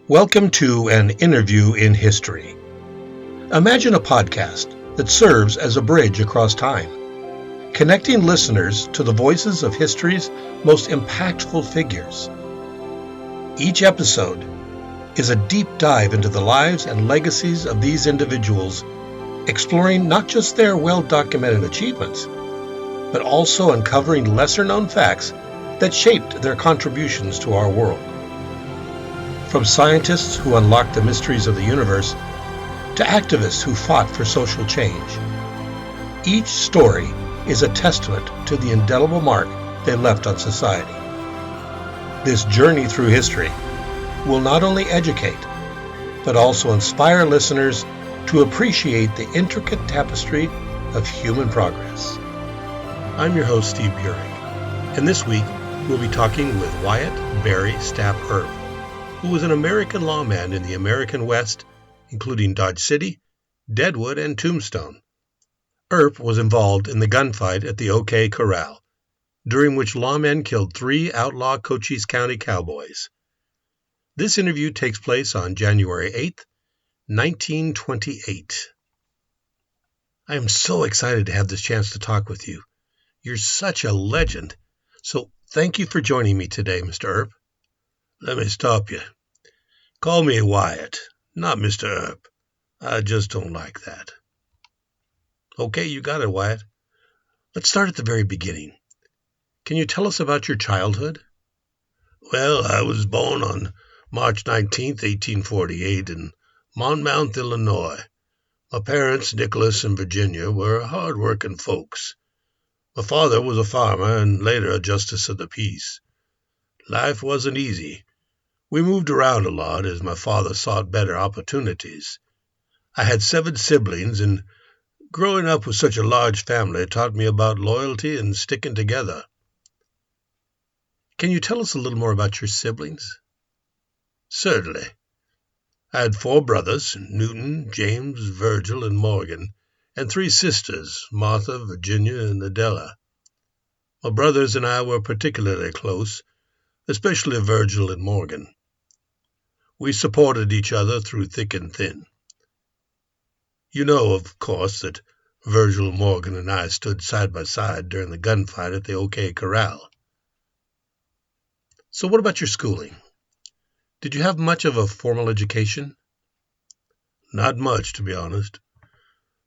Welcome to An Interview in History. Imagine a podcast that serves as a bridge across time, connecting listeners to the voices of history's most impactful figures. Each episode is a deep dive into the lives and legacies of these individuals, exploring not just their well-documented achievements, but also uncovering lesser-known facts that shaped their contributions to our world. From scientists who unlocked the mysteries of the universe to activists who fought for social change, each story is a testament to the indelible mark they left on society. This journey through history will not only educate, but also inspire listeners to appreciate the intricate tapestry of human progress. I'm your host, Steve Buring, and this week we'll be talking with Wyatt Barry Stapp Earp, who was an American lawman in the American West, including Dodge City, Deadwood, and Tombstone. Earp was involved in the gunfight at the OK Corral, during which lawmen killed 3 outlaw Cochise County cowboys. This interview takes place on January 8, 1928. I am so excited to have this chance to talk with you. You're such a legend. So thank you for joining me today, Mr. Earp. Let me stop you. Call me Wyatt, not Mr. Earp. I just don't like that. Okay, you got it, Wyatt. Let's start at the very beginning. Can you tell us about your childhood? Well, I was born on March 19th, 1848 in Monmouth, Illinois. My parents, Nicholas and Virginia, were hard-working folks. My father was a farmer and later a justice of the peace. Life wasn't easy. We moved around a lot as my father sought better opportunities. I had 7 siblings, and growing up with such a large family taught me about loyalty and sticking together. Can you tell us a little more about your siblings? Certainly. I had 4 brothers, Newton, James, Virgil, and Morgan, and 3 sisters, Martha, Virginia, and Adela. My brothers and I were particularly close, especially Virgil and Morgan. We supported each other through thick and thin. You know, of course, that Virgil, Morgan, and I stood side by side during the gunfight at the OK Corral. So what about your schooling? Did you have much of a formal education? Not much, to be honest.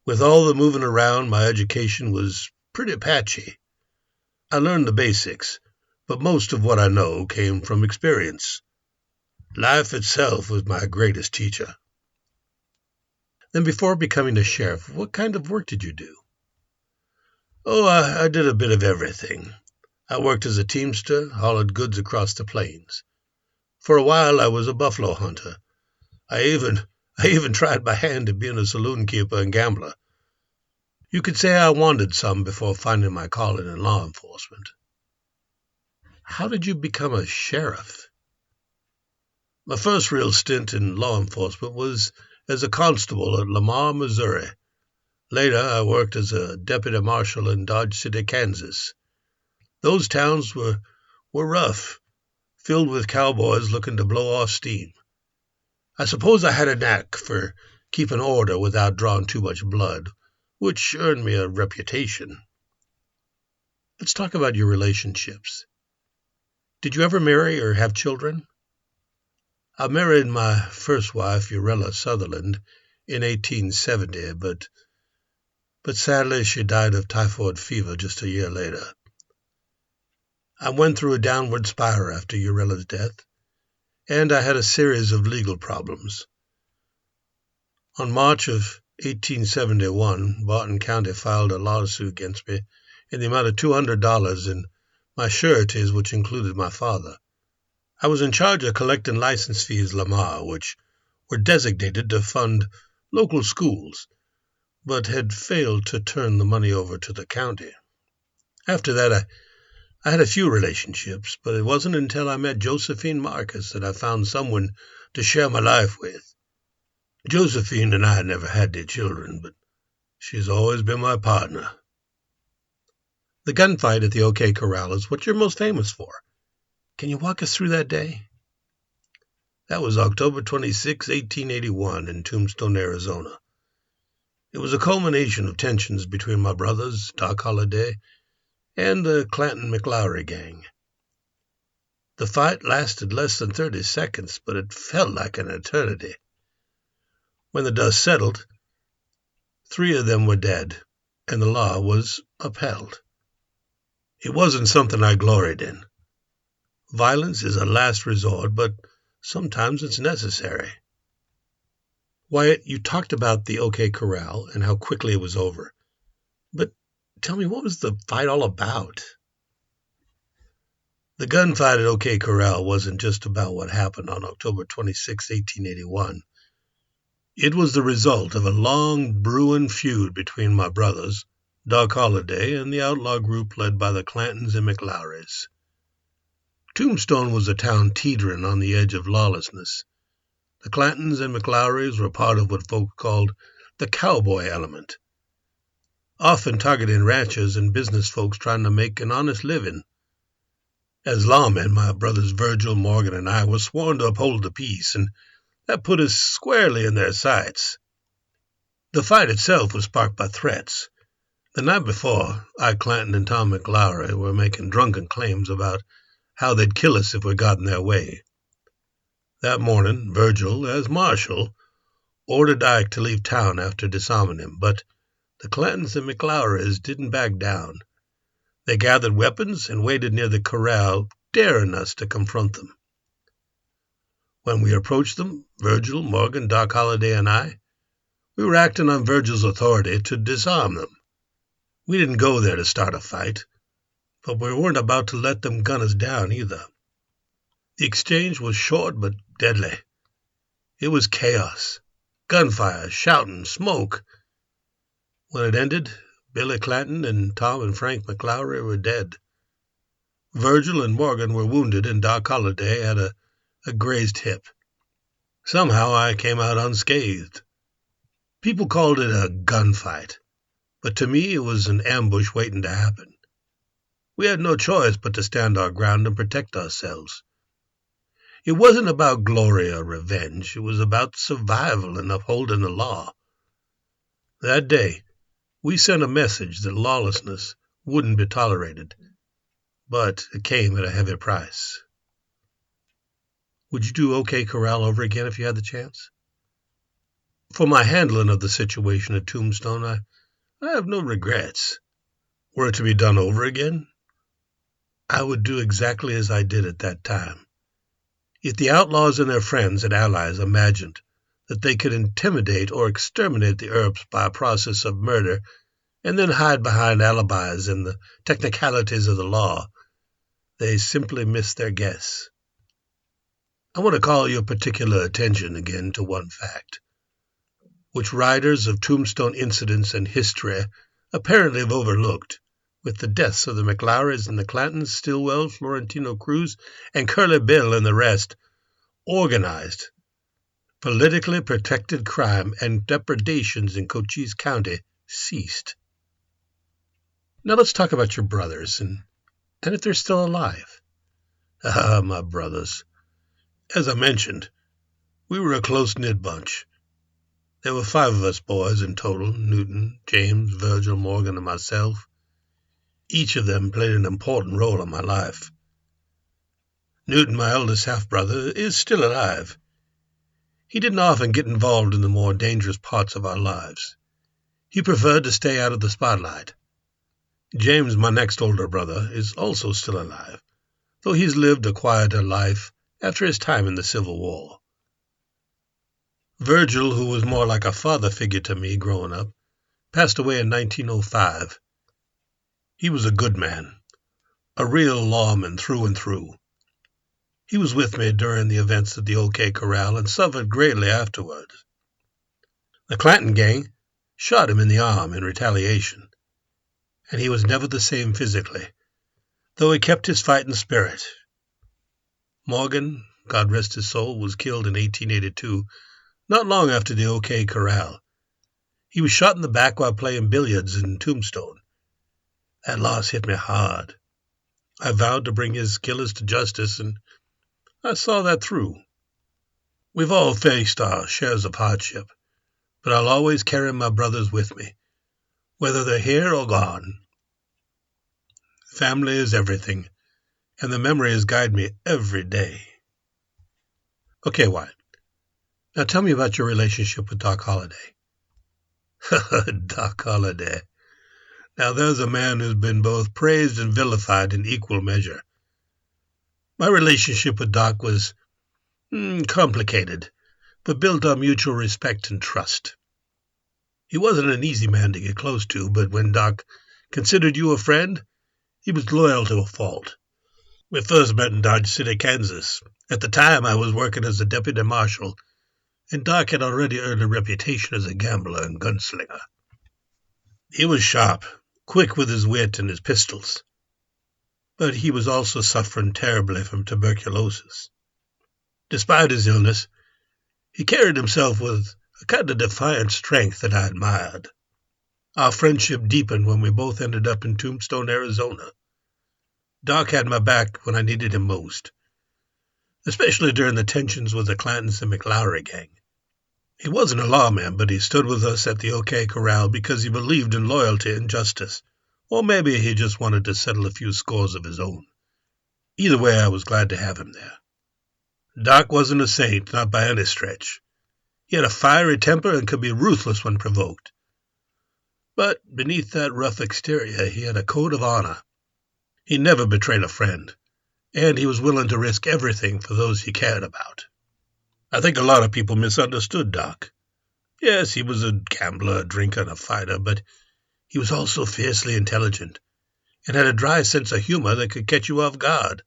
With all the moving around, my education was pretty patchy. I learned the basics, but most of what I know came from experience. Life itself was my greatest teacher. Then before becoming a sheriff, what kind of work did you do? Oh, I did a bit of everything. I worked as a teamster, hauled goods across the plains. For a while I was a buffalo hunter. I even tried my hand at being a saloon keeper and gambler. You could say I wandered some before finding my calling in law enforcement. How did you become a sheriff? My first real stint in law enforcement was as a constable at Lamar, Missouri. Later, I worked as a deputy marshal in Dodge City, Kansas. Those towns were rough, filled with cowboys looking to blow off steam. I suppose I had a knack for keeping order without drawing too much blood, which earned me a reputation. Let's talk about your relationships. Did you ever marry or have children? I married my first wife, Urella Sutherland, in 1870, but sadly she died of typhoid fever just a year later. I went through a downward spiral after Urella's death, and I had a series of legal problems. On March of 1871, Barton County filed a lawsuit against me in the amount of $200 in my sureties, which included my father. I was in charge of collecting license fees Lamar, which were designated to fund local schools, but had failed to turn the money over to the county. After that, I had a few relationships, but it wasn't until I met Josephine Marcus that I found someone to share my life with. Josephine and I never had any children, but she's always been my partner. The gunfight at the OK Corral is what you're most famous for. Can you walk us through that day? That was October 26, 1881, in Tombstone, Arizona. It was a culmination of tensions between my brothers, Doc Holliday, and the Clanton-McLowry gang. The fight lasted less than 30 seconds, but it felt like an eternity. When the dust settled, 3 of them were dead, and the law was upheld. It wasn't something I gloried in. Violence is a last resort, but sometimes it's necessary. Wyatt, you talked about the OK Corral and how quickly it was over. But tell me, what was the fight all about? The gunfight at OK Corral wasn't just about what happened on October 26, 1881. It was the result of a long brewing feud between my brothers, Doc Holliday, and the outlaw group led by the Clantons and McLowrys. Tombstone was a town teetering on the edge of lawlessness. The Clantons and McLowrys were part of what folk called the cowboy element, often targeting ranchers and business folks trying to make an honest living. As lawmen, my brothers Virgil, Morgan, and I were sworn to uphold the peace, and that put us squarely in their sights. The fight itself was sparked by threats. The night before, Clanton and Tom McLowry were making drunken claims about how they'd kill us if we got in their way. That morning, Virgil, as marshal, ordered Ike to leave town after disarming him, but the Clantons and McLowrys didn't back down. They gathered weapons and waited near the corral, daring us to confront them. When we approached them, Virgil, Morgan, Doc Holliday, and I, we were acting on Virgil's authority to disarm them. We didn't go there to start a fight, but we weren't about to let them gun us down either. The exchange was short but deadly. It was chaos, gunfire, shouting, smoke. When it ended, Billy Clanton and Tom and Frank McLowry were dead. Virgil and Morgan were wounded, and Doc Holliday had a grazed hip. Somehow I came out unscathed. People called it a gunfight, but to me it was an ambush waiting to happen. We had no choice but to stand our ground and protect ourselves. It wasn't about glory or revenge. It was about survival and upholding the law. That day, we sent a message that lawlessness wouldn't be tolerated, but it came at a heavy price. Would you do OK Corral over again if you had the chance? For my handling of the situation at Tombstone, I have no regrets. Were it to be done over again, I would do exactly as I did at that time. If the outlaws and their friends and allies imagined that they could intimidate or exterminate the Earps by a process of murder and then hide behind alibis and the technicalities of the law, they simply missed their guess. I want to call your particular attention again to one fact, which writers of Tombstone incidents and history apparently have overlooked, with the deaths of the McLowrys and the Clantons, Stillwell, Florentino Cruz, and Curly Bill and the rest. Organized, politically protected crime and depredations in Cochise County ceased. Now let's talk about your brothers and if they're still alive. My brothers. As I mentioned, we were a close-knit bunch. There were 5 of us boys in total: Newton, James, Virgil, Morgan, and myself. Each of them played an important role in my life. Newton, my eldest half-brother, is still alive. He didn't often get involved in the more dangerous parts of our lives. He preferred to stay out of the spotlight. James, my next older brother, is also still alive, though he's lived a quieter life after his time in the Civil War. Virgil, who was more like a father figure to me growing up, passed away in 1905. He was a good man, a real lawman through and through. He was with me during the events at the OK Corral and suffered greatly afterwards. The Clanton gang shot him in the arm in retaliation, and he was never the same physically, though he kept his fighting spirit. Morgan, God rest his soul, was killed in 1882, not long after the OK Corral. He was shot in the back while playing billiards in Tombstone. That loss hit me hard. I vowed to bring his killers to justice, and I saw that through. We've all faced our shares of hardship, but I'll always carry my brothers with me, whether they're here or gone. Family is everything, and the memories guide me every day. Okay, Wyatt. Now tell me about your relationship with Doc Holliday. Doc Holliday. Now there's a man who's been both praised and vilified in equal measure. My relationship with Doc was complicated, but built on mutual respect and trust. He wasn't an easy man to get close to, but when Doc considered you a friend, he was loyal to a fault. We first met in Dodge City, Kansas. At the time, I was working as a deputy marshal, and Doc had already earned a reputation as a gambler and gunslinger. He was sharp, quick with his wit and his pistols, but he was also suffering terribly from tuberculosis. Despite his illness, he carried himself with a kind of defiant strength that I admired. Our friendship deepened when we both ended up in Tombstone, Arizona. Doc had my back when I needed him most, especially during the tensions with the Clantons and McLaury gang. He wasn't a lawman, but he stood with us at the OK Corral because he believed in loyalty and justice, or maybe he just wanted to settle a few scores of his own. Either way, I was glad to have him there. Doc wasn't a saint, not by any stretch. He had a fiery temper and could be ruthless when provoked. But beneath that rough exterior, he had a code of honor. He never betrayed a friend, and he was willing to risk everything for those he cared about. I think a lot of people misunderstood Doc. Yes, he was a gambler, a drinker, and a fighter, but he was also fiercely intelligent and had a dry sense of humor that could catch you off guard.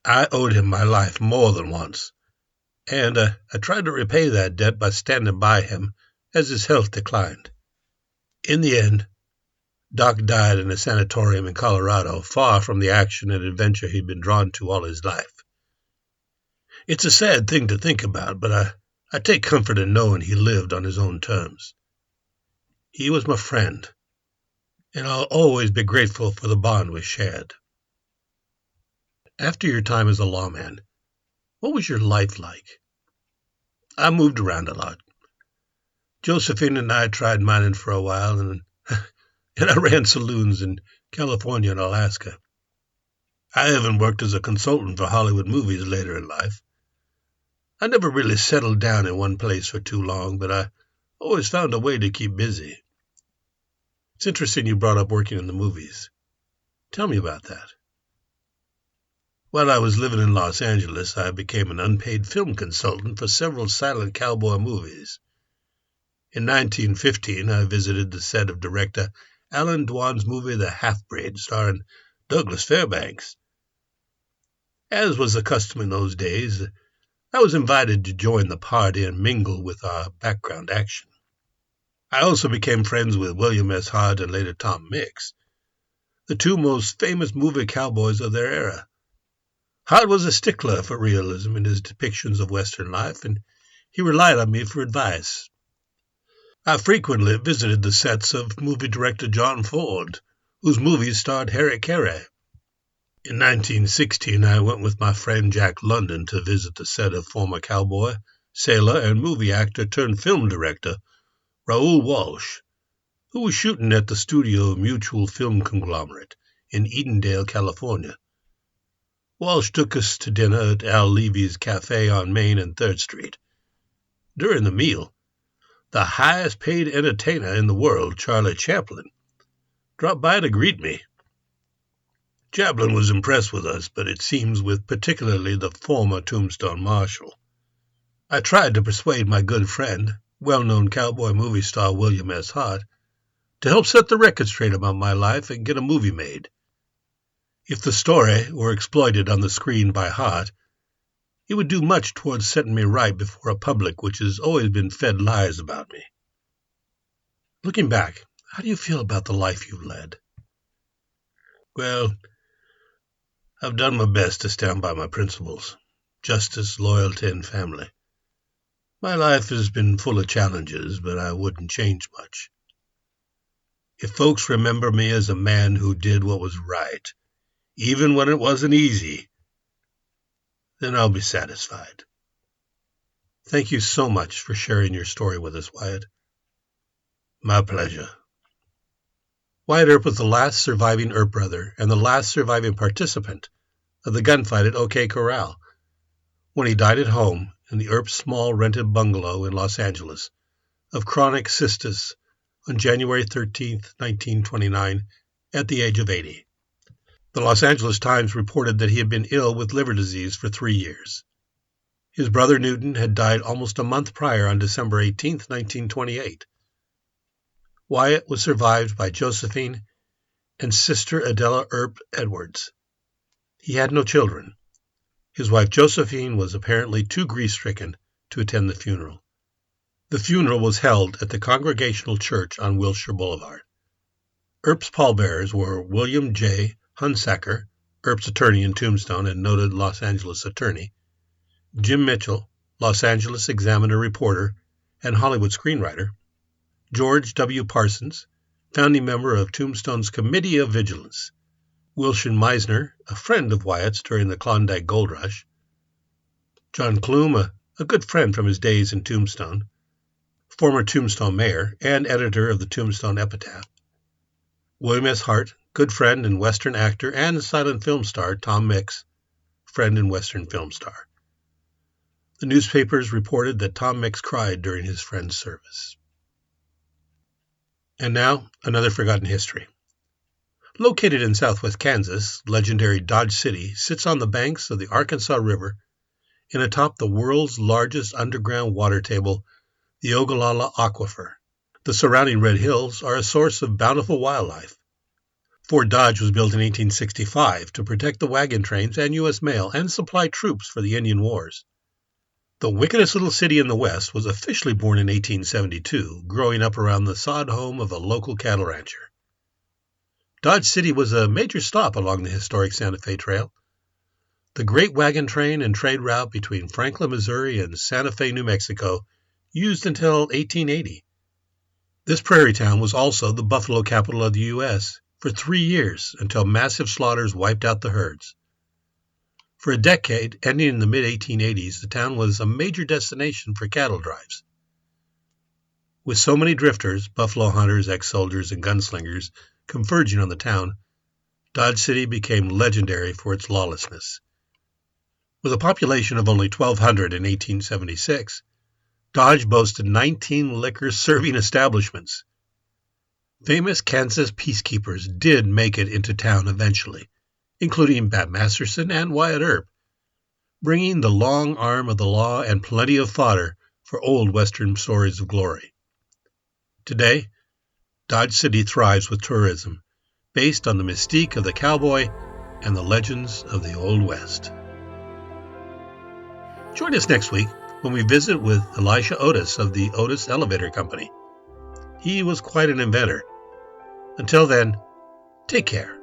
I owed him my life more than once, and I tried to repay that debt by standing by him as his health declined. In the end, Doc died in a sanatorium in Colorado, far from the action and adventure he'd been drawn to all his life. It's a sad thing to think about, but I take comfort in knowing he lived on his own terms. He was my friend, and I'll always be grateful for the bond we shared. After your time as a lawman, what was your life like? I moved around a lot. Josephine and I tried mining for a while, and I ran saloons in California and Alaska. I even worked as a consultant for Hollywood movies later in life. I never really settled down in one place for too long, but I always found a way to keep busy. It's interesting you brought up working in the movies. Tell me about that. While I was living in Los Angeles, I became an unpaid film consultant for several silent cowboy movies. In 1915, I visited the set of director Alan Dwan's movie The Half-Breed, starring Douglas Fairbanks. As was the custom in those days, I was invited to join the party and mingle with our background action. I also became friends with William S. Hart and later Tom Mix, the two most famous movie cowboys of their era. Hart was a stickler for realism in his depictions of Western life, and he relied on me for advice. I frequently visited the sets of movie director John Ford, whose movies starred Harry Carey. In 1916, I went with my friend Jack London to visit the set of former cowboy, sailor, and movie actor turned film director Raoul Walsh, who was shooting at the studio Mutual Film Conglomerate in Edendale, California. Walsh took us to dinner at Al Levy's Cafe on Main and 3rd Street. During the meal, the highest-paid entertainer in the world, Charlie Chaplin, dropped by to greet me. Chaplin was impressed with us, but it seems with particularly the former Tombstone marshal. I tried to persuade my good friend, well-known cowboy movie star William S. Hart, to help set the record straight about my life and get a movie made. If the story were exploited on the screen by Hart, it would do much towards setting me right before a public which has always been fed lies about me. Looking back, how do you feel about the life you've led? Well, I've done my best to stand by my principles: justice, loyalty, and family. My life has been full of challenges, but I wouldn't change much. If folks remember me as a man who did what was right, even when it wasn't easy, then I'll be satisfied. Thank you so much for sharing your story with us, Wyatt. My pleasure. Wyatt Earp was the last surviving Earp brother and the last surviving participant of the gunfight at OK Corral, when he died at home in the Earp small rented bungalow in Los Angeles of chronic cystis on January 13, 1929, at the age of 80. The Los Angeles Times reported that he had been ill with liver disease for 3 years. His brother Newton had died almost a month prior on December 18, 1928. Wyatt was survived by Josephine and sister Adela Earp Edwards. He had no children. His wife Josephine was apparently too grief-stricken to attend the funeral. The funeral was held at the Congregational Church on Wilshire Boulevard. Earp's pallbearers were William J. Hunsaker, Earp's attorney in Tombstone and noted Los Angeles attorney, Jim Mitchell, Los Angeles Examiner reporter and Hollywood screenwriter, George W. Parsons, founding member of Tombstone's Committee of Vigilance, Wilson Meisner, a friend of Wyatt's during the Klondike Gold Rush, John Clume, a good friend from his days in Tombstone, former Tombstone mayor and editor of the Tombstone Epitaph, William S. Hart, good friend and Western actor and silent film star Tom Mix, friend and Western film star. The newspapers reported that Tom Mix cried during his friend's service. And now, another forgotten history. Located in southwest Kansas, legendary Dodge City sits on the banks of the Arkansas River and atop the world's largest underground water table, the Ogallala Aquifer. The surrounding red hills are a source of bountiful wildlife. Fort Dodge was built in 1865 to protect the wagon trains and U.S. mail and supply troops for the Indian Wars. The wickedest little city in the West was officially born in 1872, growing up around the sod home of a local cattle rancher. Dodge City was a major stop along the historic Santa Fe Trail, the great wagon train and trade route between Franklin, Missouri and Santa Fe, New Mexico, used until 1880. This prairie town was also the buffalo capital of the U.S. for 3 years until massive slaughters wiped out the herds. For a decade, ending in the mid-1880s, the town was a major destination for cattle drives. With so many drifters, buffalo hunters, ex-soldiers, and gunslingers converging on the town, Dodge City became legendary for its lawlessness. With a population of only 1,200 in 1876, Dodge boasted 19 liquor-serving establishments. Famous Kansas peacekeepers did make it into town eventually, including Bat Masterson and Wyatt Earp, bringing the long arm of the law and plenty of fodder for old Western stories of glory. Today, Dodge City thrives with tourism, based on the mystique of the cowboy and the legends of the Old West. Join us next week when we visit with Elisha Otis of the Otis Elevator Company. He was quite an inventor. Until then, take care.